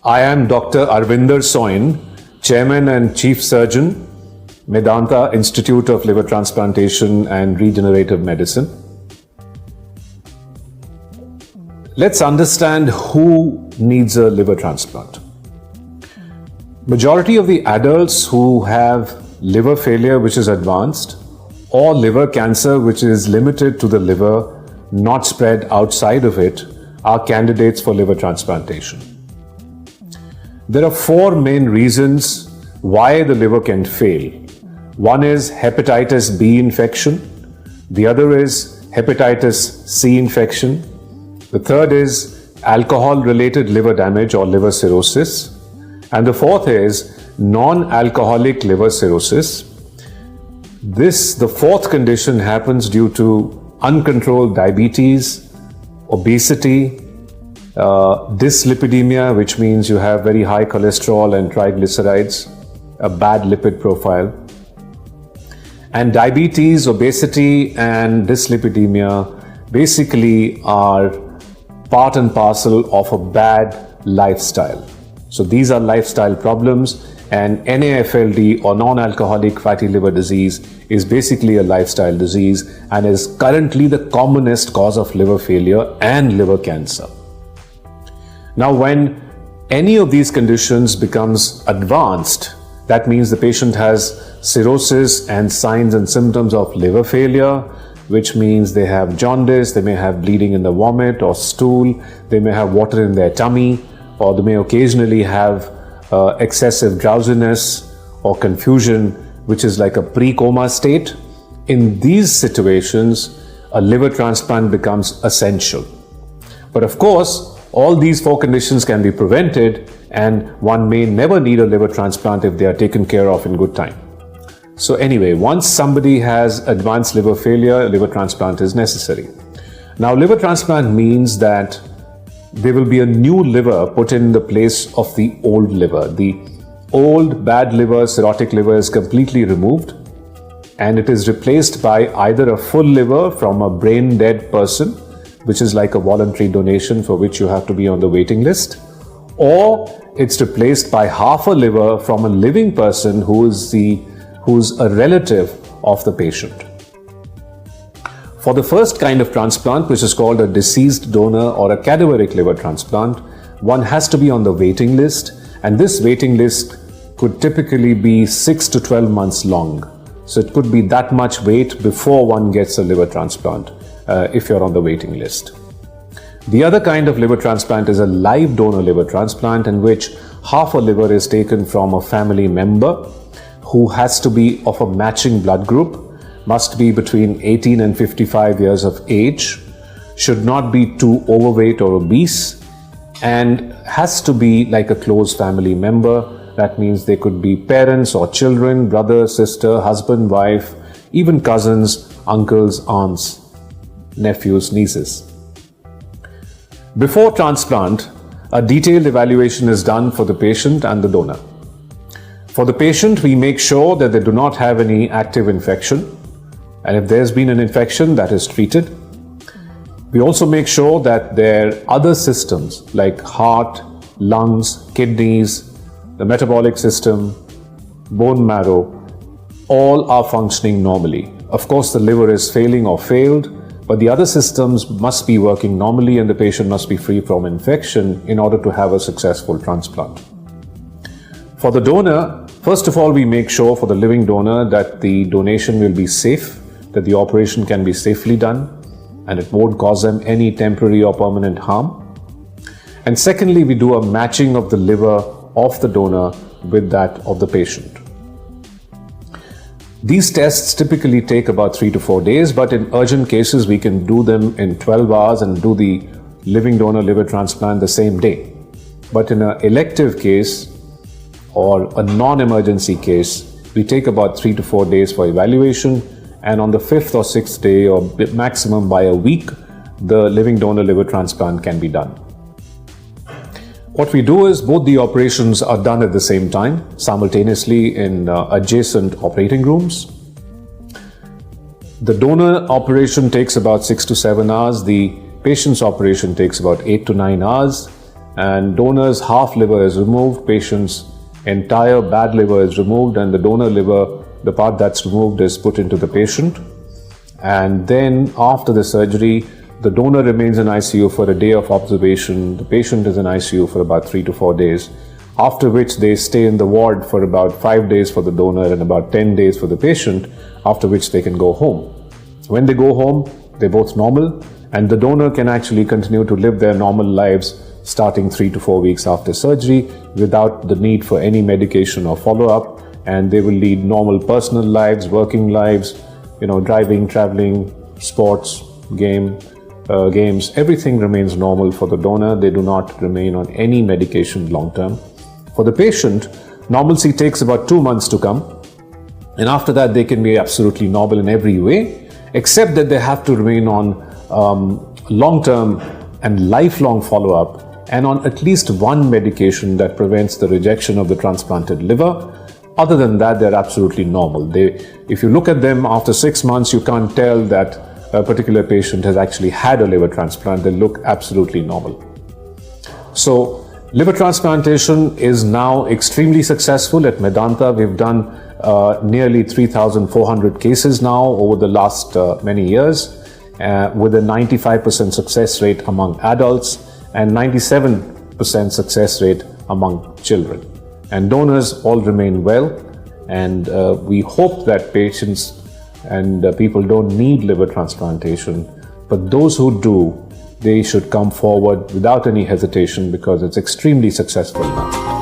I am Dr. Arvinder Soin, Chairman and Chief Surgeon, Medanta Institute of Liver Transplantation and Regenerative Medicine. Let's understand who needs a liver transplant. Majority of the adults who have liver failure which is advanced or liver cancer which is limited to the liver, not spread outside of it, are candidates for liver transplantation. There are four main reasons why the liver can fail. One is hepatitis B infection. The other is hepatitis C infection. The third is alcohol-related liver damage or liver cirrhosis. And the fourth is non-alcoholic liver cirrhosis. The fourth condition happens due to uncontrolled diabetes, obesity, dyslipidemia, which means you have very high cholesterol and triglycerides, a bad lipid profile. And diabetes, obesity, and dyslipidemia basically are part and parcel of a bad lifestyle. So these are lifestyle problems, and NAFLD or non-alcoholic fatty liver disease is basically a lifestyle disease and is currently the commonest cause of liver failure and liver cancer. Now, when any of these conditions becomes advanced, that means the patient has cirrhosis and signs and symptoms of liver failure, which means they have jaundice, they may have bleeding in the vomit or stool, they may have water in their tummy, or they may occasionally have excessive drowsiness or confusion, which is like a pre-coma state. In these situations, a liver transplant becomes essential. But of course, all these four conditions can be prevented, and one may never need a liver transplant if they are taken care of in good time. So anyway, once somebody has advanced liver failure, liver transplant is necessary. Now, liver transplant means that there will be a new liver put in the place of the old liver. The old bad liver, cirrhotic liver, is completely removed, and it is replaced by either a full liver from a brain dead person, which is like a voluntary donation for which you have to be on the waiting list, or it's replaced by half a liver from a living person who's a relative of the patient. For the first kind of transplant, which is called a deceased donor or a cadaveric liver transplant, one has to be on the waiting list, and this waiting list could typically be 6 to 12 months long. So it could be that much wait before one gets a liver transplant if you're on the waiting list. The other kind of liver transplant is a live donor liver transplant, in which half a liver is taken from a family member who has to be of a matching blood group, must be between 18 and 55 years of age, should not be too overweight or obese, and has to be like a close family member. That means they could be parents or children, brother, sister, husband, wife, even cousins, uncles, aunts, nephews, nieces. Before transplant, a detailed evaluation is done for the patient and the donor. For the patient, we make sure that they do not have any active infection, and if there's been an infection, that is treated. We also make sure that their other systems like heart, lungs, kidneys, the metabolic system, bone marrow, all are functioning normally. Of course, the liver is failing or failed, but the other systems must be working normally, and the patient must be free from infection in order to have a successful transplant. For the donor, first of all, we make sure for the living donor that the donation will be safe, that the operation can be safely done, and it won't cause them any temporary or permanent harm. And secondly, we do a matching of the liver of the donor with that of the patient. These tests typically take about 3 to 4 days, but in urgent cases, we can do them in 12 hours and do the living donor liver transplant the same day. But in an elective case or a non-emergency case, we take about 3 to 4 days for evaluation, and on the 5th or 6th day, or maximum by a week, the living donor liver transplant can be done. What we do is both the operations are done at the same time, simultaneously in adjacent operating rooms. The donor operation takes about 6 to 7 hours. The patient's operation takes about 8 to 9 hours. and donor's half liver is removed, patient's entire bad liver is removed, and the donor liver, the part that's removed, is put into the patient. And then after the surgery, the donor remains in ICU for a day of observation. The patient is in ICU for about 3 to 4 days, after which they stay in the ward for about 5 days for the donor and about 10 days for the patient, after which they can go home. When they go home, they're both normal, and the donor can actually continue to live their normal lives starting 3 to 4 weeks after surgery without the need for any medication or follow-up, and they will lead normal personal lives, working lives, driving, traveling, sports, games, everything remains normal for the donor. They do not remain on any medication long term. For the patient, normalcy takes about 2 months to come, and after that they can be absolutely normal in every way, except that they have to remain on long-term and lifelong follow-up and on at least one medication that prevents the rejection of the transplanted liver. Other than that, they're absolutely normal. If you look at them after 6 months, you can't tell that a particular patient has actually had a liver transplant. They look absolutely normal. So liver transplantation is now extremely successful at Medanta. We've done nearly 3,400 cases now over the last many years, with a 95% success rate among adults and 97% success rate among children. And donors all remain well, and we hope that patients and people don't need liver transplantation, but those who do, they should come forward without any hesitation, because it's extremely successful now.